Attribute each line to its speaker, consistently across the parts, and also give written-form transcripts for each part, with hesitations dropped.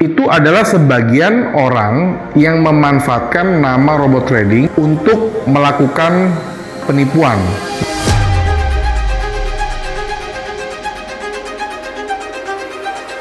Speaker 1: itu adalah sebagian orang yang memanfaatkan nama robot trading untuk melakukan penipuan.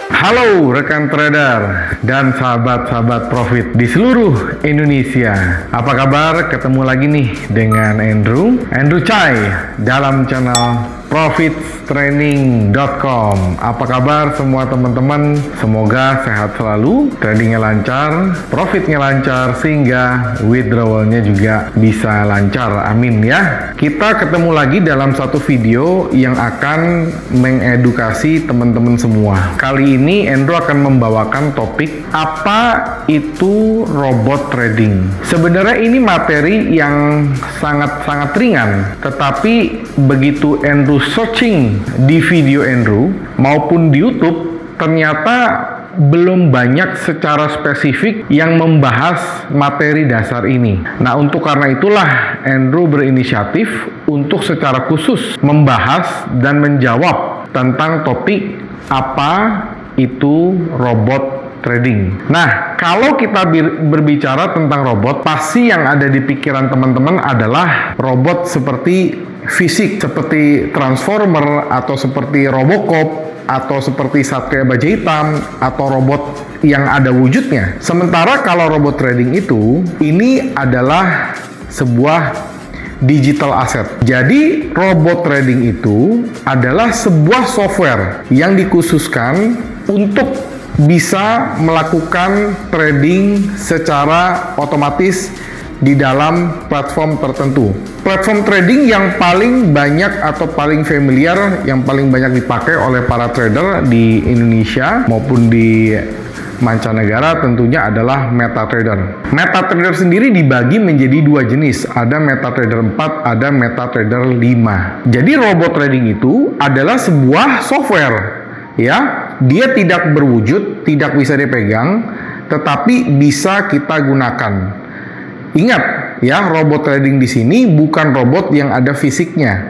Speaker 1: Halo rekan trader dan sahabat-sahabat profit di seluruh Indonesia. Apa kabar? Ketemu lagi nih dengan Andrew Chai dalam channel profittraining.com. Apa kabar semua teman-teman? Semoga sehat selalu, tradingnya lancar, profitnya lancar, sehingga withdrawalnya juga bisa lancar. Amin ya. Kita ketemu lagi dalam satu video yang akan mengedukasi teman-teman semua. Kali ini Andrew akan membawakan topik apa itu robot trading. Sebenarnya ini materi yang sangat-sangat ringan, tetapi begitu Andrew searching di video Andrew maupun di YouTube, ternyata belum banyak secara spesifik yang membahas materi dasar ini. Nah, untuk karena itulah Andrew berinisiatif untuk secara khusus membahas dan menjawab tentang topik apa itu robot trading. Nah, kalau kita berbicara tentang robot, pasti yang ada di pikiran teman-teman adalah robot seperti fisik, seperti Transformer, atau seperti Robocop, atau seperti Satria Baja Hitam, atau robot yang ada wujudnya. Sementara kalau robot trading itu, ini adalah sebuah digital asset. Jadi robot trading itu adalah sebuah software yang dikhususkan untuk bisa melakukan trading secara otomatis di dalam platform tertentu. Platform trading yang paling banyak atau paling familiar, yang paling banyak dipakai oleh para trader di Indonesia maupun di mancanegara tentunya adalah MetaTrader. MetaTrader sendiri dibagi menjadi dua jenis, ada MetaTrader 4, ada MetaTrader 5. Jadi robot trading itu adalah sebuah software, ya. Dia tidak berwujud, tidak bisa dipegang, tetapi bisa kita gunakan. Ingat ya, robot trading di sini bukan robot yang ada fisiknya,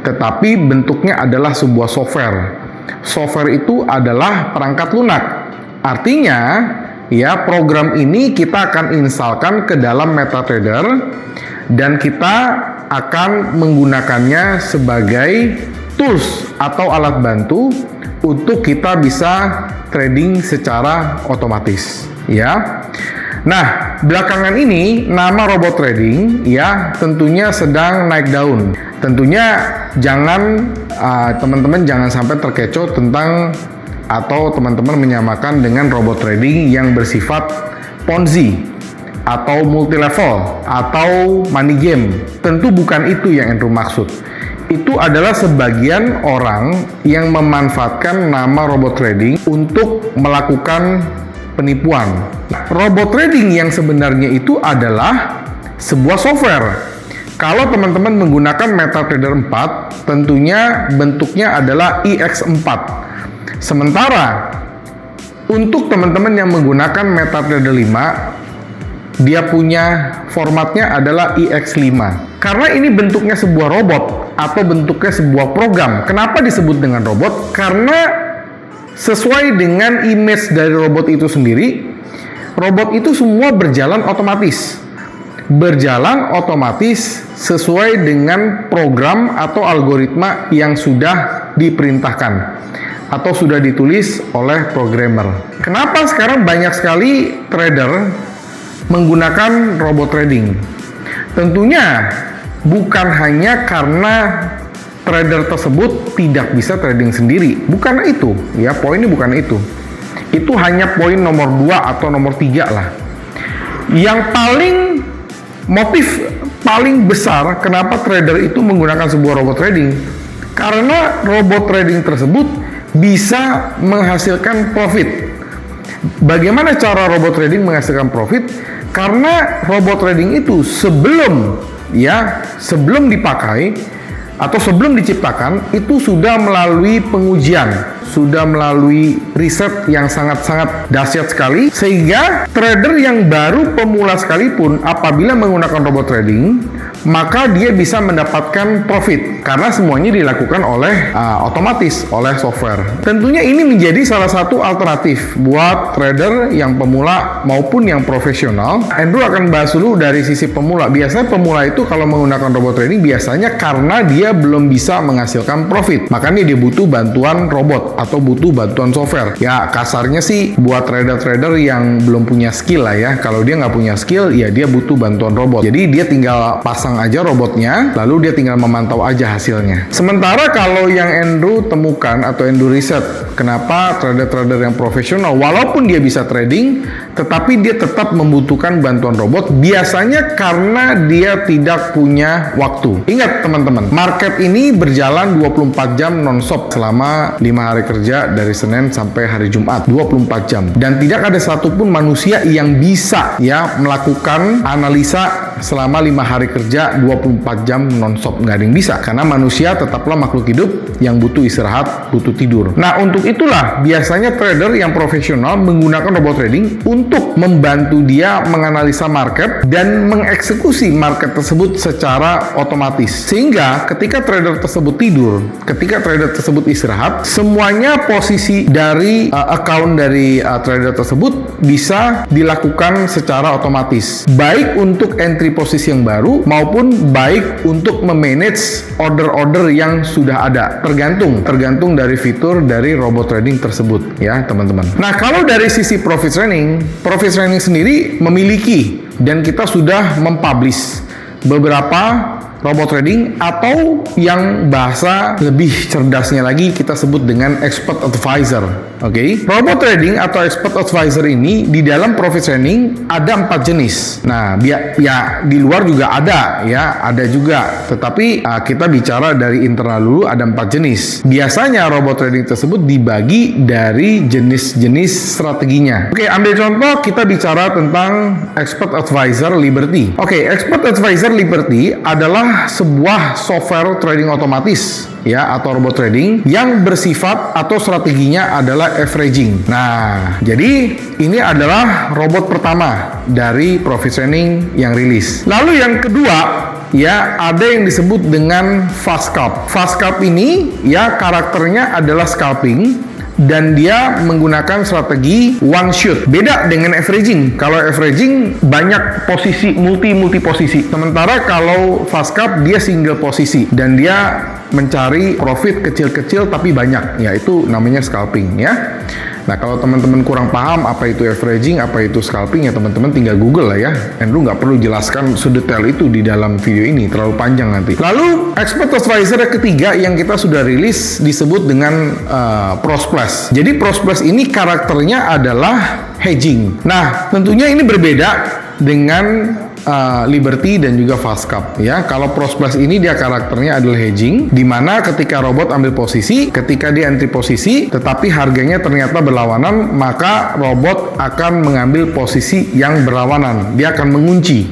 Speaker 1: tetapi bentuknya adalah sebuah software. Software itu adalah perangkat lunak. Artinya, ya, program ini kita akan instalkan ke dalam MetaTrader dan kita akan menggunakannya sebagai tools atau alat bantu untuk kita bisa trading secara otomatis, ya. Nah, belakangan ini nama robot trading ya tentunya sedang naik daun. Tentunya jangan teman-teman jangan sampai terkecoh tentang atau teman-teman menyamakan dengan robot trading yang bersifat Ponzi atau multi level atau money game. Tentu bukan itu yang Andrew maksud. Itu adalah sebagian orang yang memanfaatkan nama robot trading untuk melakukan penipuan. Robot trading yang sebenarnya itu adalah sebuah software. Kalau teman-teman menggunakan MetaTrader 4, tentunya bentuknya adalah IX4. Sementara untuk teman-teman yang menggunakan MetaTrader 5, dia punya formatnya adalah IX5. Karena ini bentuknya sebuah robot atau bentuknya sebuah program. Kenapa disebut dengan robot? Karena sesuai dengan image dari robot itu sendiri, robot itu semua berjalan otomatis. Berjalan otomatis sesuai dengan program atau algoritma yang sudah diperintahkan atau sudah ditulis oleh programmer. Kenapa sekarang banyak sekali trader menggunakan robot trading? Tentunya bukan hanya karena trader tersebut tidak bisa trading sendiri, bukan itu ya, poinnya bukan itu. Itu hanya poin nomor 2 atau nomor 3 lah. Yang motif paling besar kenapa trader itu menggunakan sebuah robot trading, karena robot trading tersebut bisa menghasilkan profit. Bagaimana cara robot trading menghasilkan profit? Karena robot trading itu sebelum dipakai atau sebelum diciptakan itu sudah melalui pengujian, sudah melalui riset yang sangat-sangat dahsyat sekali, sehingga trader yang baru pemula sekalipun apabila menggunakan robot trading, maka dia bisa mendapatkan profit karena semuanya dilakukan oleh otomatis oleh software. Tentunya ini menjadi salah satu alternatif buat trader yang pemula maupun yang profesional. Andrew akan bahas dulu dari sisi pemula. Biasanya pemula itu kalau menggunakan robot trading biasanya karena dia belum bisa menghasilkan profit, makanya dia butuh bantuan robot atau butuh bantuan software. Ya kasarnya sih buat trader-trader yang belum punya skill lah ya. Kalau dia nggak punya skill, ya dia butuh bantuan robot. Jadi dia tinggal pasang aja robotnya, lalu dia tinggal memantau aja hasilnya. Sementara kalau yang Andrew temukan atau Andrew riset, kenapa trader-trader yang profesional walaupun dia bisa trading, tetapi dia tetap membutuhkan bantuan robot, biasanya karena dia tidak punya waktu. Ingat teman-teman, market ini berjalan 24 jam non-stop selama 5 hari kerja dari Senin sampai hari Jumat, 24 jam. Dan tidak ada satupun manusia yang bisa ya melakukan analisa selama 5 hari kerja 24 jam non-stop. Nggak ada yang bisa, karena manusia tetaplah makhluk hidup yang butuh istirahat, butuh tidur. Nah, untuk itulah biasanya trader yang profesional menggunakan robot trading untuk membantu dia menganalisa market dan mengeksekusi market tersebut secara otomatis. Sehingga ketika trader tersebut tidur, ketika trader tersebut istirahat, semuanya posisi dari account dari trader tersebut bisa dilakukan secara otomatis. Baik untuk entry posisi yang baru maupun baik untuk memanage order-order yang sudah ada. Tergantung dari fitur dari robot trading tersebut ya teman-teman. Nah, kalau dari sisi profit training sendiri memiliki dan kita sudah mempublish beberapa robot trading atau yang bahasa lebih cerdasnya lagi kita sebut dengan expert advisor. Oke, robot trading atau expert advisor ini di dalam profit training ada 4 jenis. Nah, ya di luar juga ada ya, ada juga. Tetapi kita bicara dari internal dulu, ada 4 jenis. Biasanya robot trading tersebut dibagi dari jenis-jenis strateginya. Oke, ambil contoh kita bicara tentang expert advisor Liberty. Oke, expert advisor Liberty adalah sebuah software trading otomatis ya atau robot trading yang bersifat atau strateginya adalah averaging. Nah, jadi ini adalah robot pertama dari profit training yang rilis. Lalu yang kedua ya ada yang disebut dengan fast scalp. Fast scalp ini ya karakternya adalah scalping dan dia menggunakan strategi one shot. Beda dengan averaging. Kalau averaging banyak posisi, multi posisi. Sementara kalau fast scalp dia single posisi dan dia mencari profit kecil-kecil tapi banyak. Ya itu namanya scalping ya. Nah, kalau teman-teman kurang paham apa itu averaging, apa itu scalping, ya teman-teman tinggal Google lah ya. Andrew nggak perlu jelaskan sedetail itu di dalam video ini, terlalu panjang nanti. Lalu, expert advisor ketiga yang kita sudah rilis disebut dengan Prosplus. Jadi, Prosplus ini karakternya adalah hedging. Nah, tentunya ini berbeda dengan Liberty dan juga fast scalp ya. Kalau Prosplus ini dia karakternya adalah hedging, di mana ketika robot ambil posisi, ketika dia entry posisi, tetapi harganya ternyata berlawanan, maka robot akan mengambil posisi yang berlawanan. Dia akan mengunci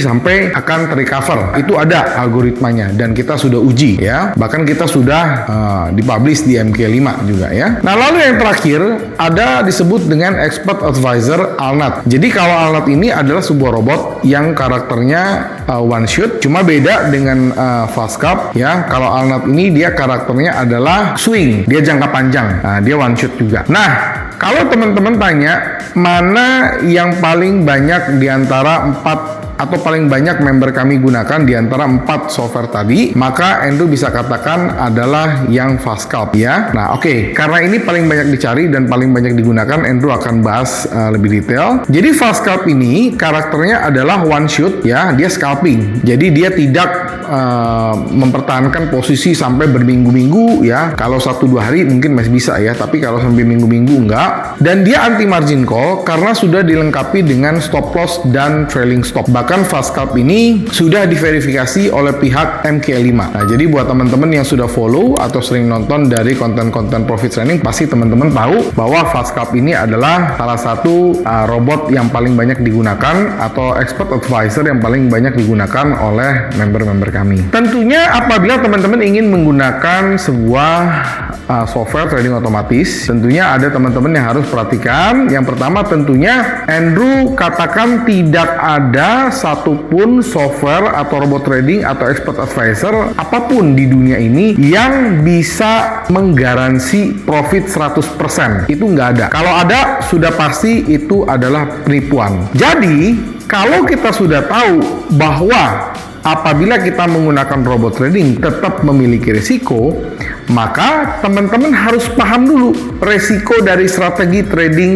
Speaker 1: sampai akan terrecover. Itu ada algoritmanya dan kita sudah uji ya. Bahkan kita sudah dipublish di MK5 juga ya. Nah, lalu yang terakhir ada disebut dengan expert advisor Alnat. Jadi kalau Alnat ini adalah sebuah robot yang karakternya one shot, cuma beda dengan fast scalp ya. Kalau Alnat ini dia karakternya adalah swing, dia jangka panjang. Nah, dia one shot juga. Nah, kalau teman-teman tanya mana yang paling banyak di antara 4 atau paling banyak member kami gunakan di antara 4 software tadi, maka Andrew bisa katakan adalah yang fast scalp ya. Nah, oke, karena ini paling banyak dicari dan paling banyak digunakan, Andrew akan bahas lebih detail. Jadi fast scalp ini karakternya adalah one shot ya, dia scalping. Jadi dia tidak mempertahankan posisi sampai berminggu-minggu ya. Kalau 1-2 hari mungkin masih bisa ya, tapi kalau sampai minggu-minggu enggak. Dan dia anti margin call karena sudah dilengkapi dengan stop loss dan trailing stop. Bahkan fast scalp ini sudah diverifikasi oleh pihak MK5. Nah, jadi buat teman-teman yang sudah follow atau sering nonton dari konten-konten profit training, pasti teman-teman tahu bahwa fast scalp ini adalah salah satu robot yang paling banyak digunakan atau expert advisor yang paling banyak digunakan oleh member-member kami. Tentunya apabila teman-teman ingin menggunakan sebuah software trading otomatis, tentunya ada teman-teman yang harus perhatikan. Yang pertama tentunya Andrew katakan tidak ada satupun software atau robot trading atau expert advisor apapun di dunia ini yang bisa menggaransi profit 100%. Itu nggak ada. Kalau ada, sudah pasti itu adalah penipuan. Jadi, kalau kita sudah tahu bahwa apabila kita menggunakan robot trading tetap memiliki risiko, maka teman-teman harus paham dulu risiko dari strategi trading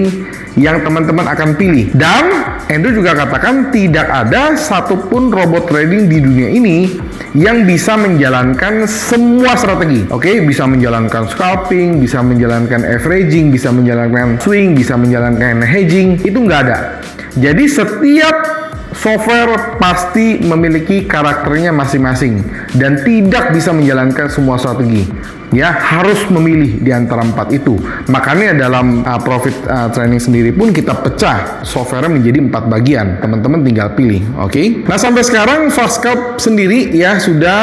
Speaker 1: yang teman-teman akan pilih. Dan Andrew juga katakan tidak ada satupun robot trading di dunia ini yang bisa menjalankan semua strategi. Oke, bisa menjalankan scalping, bisa menjalankan averaging, bisa menjalankan swing, bisa menjalankan hedging, itu nggak ada. Jadi setiap software pasti memiliki karakternya masing-masing dan tidak bisa menjalankan semua strategi. Ya, harus memilih di antara 4 itu. Makanya dalam profit training sendiri pun kita pecah software menjadi 4 bagian. Teman-teman tinggal pilih, oke? Nah, sampai sekarang FastScalp sendiri ya sudah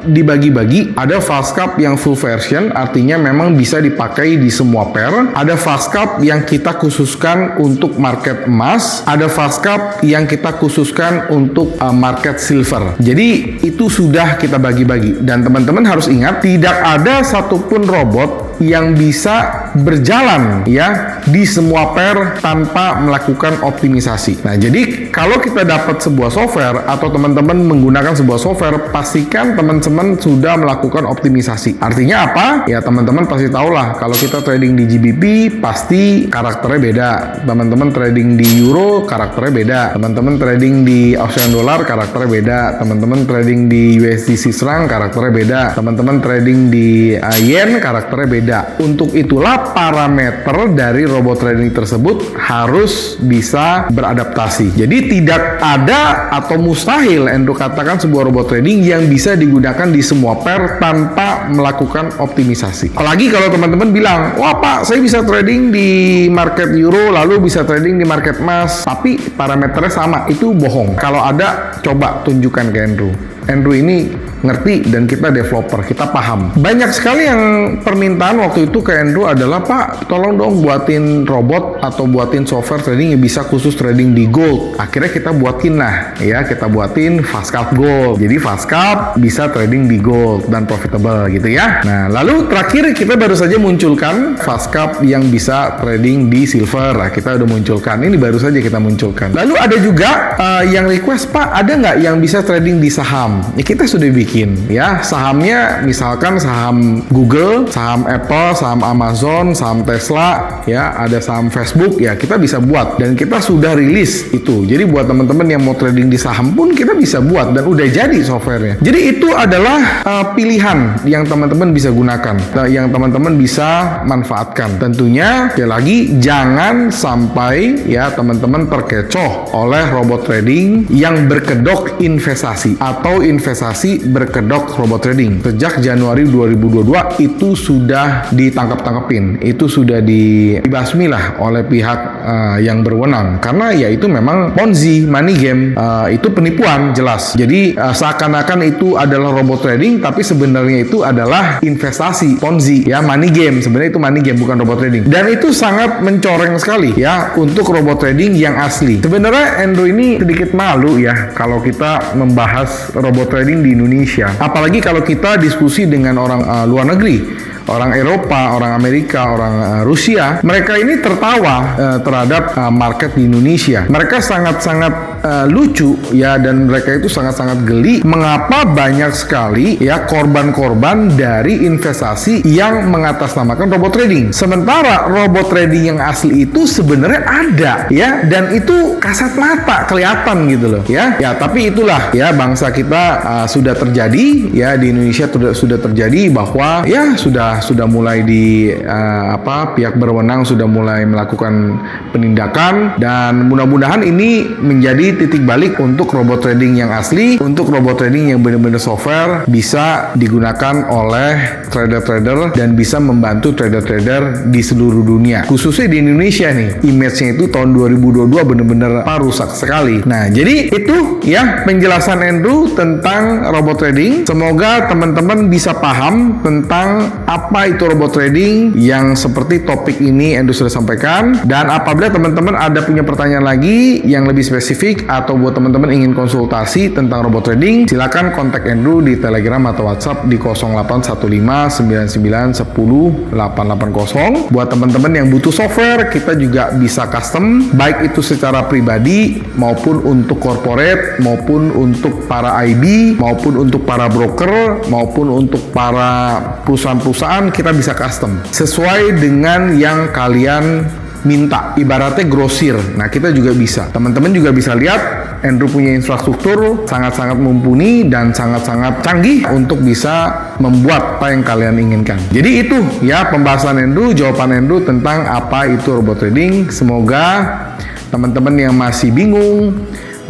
Speaker 1: dibagi-bagi. Ada FastScalp yang full version, artinya memang bisa dipakai di semua pair. Ada FastScalp yang kita khususkan untuk market emas. Ada FastScalp yang kita khususkan untuk market silver. Jadi itu sudah kita bagi-bagi. Dan teman-teman harus ingat, tidak ada satupun robot yang bisa berjalan ya di semua pair tanpa melakukan optimisasi. Nah, jadi kalau kita dapat sebuah software atau teman-teman menggunakan sebuah software, pastikan teman-teman sudah melakukan optimisasi. Artinya apa? Ya, teman-teman pasti tahulah kalau kita trading di GBP pasti karakternya beda. Teman-teman trading di euro karakternya beda. Teman-teman trading di Australian dollar karakternya beda. Teman-teman trading di USD Srang karakternya beda. Teman-teman trading di yen karakternya beda. Untuk itulah parameter dari robot trading tersebut harus bisa beradaptasi. Jadi tidak ada atau mustahil Andrew katakan sebuah robot trading yang bisa digunakan di semua pair tanpa melakukan optimisasi. Apalagi kalau teman-teman bilang, wah Pak, saya bisa trading di market euro lalu bisa trading di market emas, tapi parameternya sama. Itu bohong. Kalau ada, coba tunjukkan ke Andrew. Andrew ini ngerti dan kita developer, kita paham. Banyak sekali yang permintaan waktu itu ke Andrew adalah, Pak, tolong dong buatin robot atau buatin software trading yang bisa khusus trading di gold. Akhirnya kita buatin kita buatin FastScalp Gold. Jadi FastScalp bisa trading di gold dan profitable gitu ya. Nah, lalu terakhir kita baru saja munculkan FastScalp yang bisa trading di silver. Nah, kita udah munculkan. Ini baru saja kita munculkan. Lalu ada juga yang request, Pak, ada nggak yang bisa trading di saham? Ya, kita sudah bikin ya sahamnya, misalkan saham Google, saham Apple, saham Amazon, saham Tesla, ya ada saham Facebook, ya kita bisa buat dan kita sudah rilis itu. Jadi buat teman-teman yang mau trading di saham pun kita bisa buat dan udah jadi softwarenya. Jadi itu adalah pilihan yang teman-teman bisa gunakan, yang teman-teman bisa manfaatkan. Tentunya sekali lagi jangan sampai ya teman-teman terkecoh oleh robot trading yang berkedok investasi atau investasi berkedok robot trading. Sejak Januari 2022 itu sudah ditangkap-tangkepin, itu sudah dibasmi lah oleh pihak yang berwenang, karena ya itu memang Ponzi, money game, itu penipuan jelas. Jadi seakan-akan itu adalah robot trading, tapi sebenarnya itu adalah investasi Ponzi ya, money game. Sebenarnya itu money game, bukan robot trading. Dan itu sangat mencoreng sekali ya untuk robot trading yang asli. Sebenarnya Andrew ini sedikit malu ya kalau kita membahas robot trading di Indonesia, apalagi kalau kita diskusi dengan orang luar negeri, orang Eropa, orang Amerika, orang Rusia. Mereka ini tertawa terhadap market di Indonesia. Mereka sangat-sangat lucu ya, dan mereka itu sangat-sangat geli mengapa banyak sekali ya korban-korban dari investasi yang mengatasnamakan robot trading. Sementara robot trading yang asli itu sebenarnya ada ya, dan itu kasat mata kelihatan gitu loh ya. Ya, tapi itulah ya, bangsa kita sudah terjadi ya, di Indonesia sudah terjadi bahwa ya sudah mulai di pihak berwenang sudah mulai melakukan penindakan, dan mudah-mudahan ini menjadi menjadi titik balik untuk robot trading yang asli, untuk robot trading yang benar-benar software, bisa digunakan oleh trader-trader dan bisa membantu trader-trader di seluruh dunia. Khususnya di Indonesia nih, image-nya itu tahun 2022 benar-benar rusak sekali. Nah, jadi itu ya penjelasan Andrew tentang robot trading. Semoga teman-teman bisa paham tentang apa itu robot trading yang seperti topik ini Andrew sudah sampaikan. Dan apabila teman-teman ada punya pertanyaan lagi yang lebih spesifik atau buat teman-teman ingin konsultasi tentang robot trading, silakan kontak Andrew di Telegram atau WhatsApp di 081599108880. Buat teman-teman yang butuh software, kita juga bisa custom, baik itu secara pribadi maupun untuk corporate, maupun untuk para IB, maupun untuk para broker, maupun untuk para perusahaan-perusahaan, kita bisa custom sesuai dengan yang kalian minta, ibaratnya grosir. Nah, kita juga bisa. Teman-teman juga bisa lihat Andrew punya infrastruktur sangat-sangat mumpuni dan sangat-sangat canggih untuk bisa membuat apa yang kalian inginkan. Jadi itu ya pembahasan Andrew, jawaban Andrew tentang apa itu robot trading. Semoga teman-teman yang masih bingung,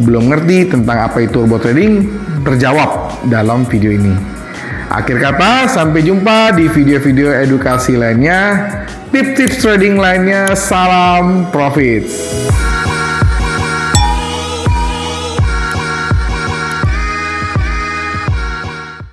Speaker 1: belum ngerti tentang apa itu robot trading, terjawab dalam video ini. Akhir kata, sampai jumpa di video-video edukasi lainnya, tips-tips trading lainnya. Salam profits.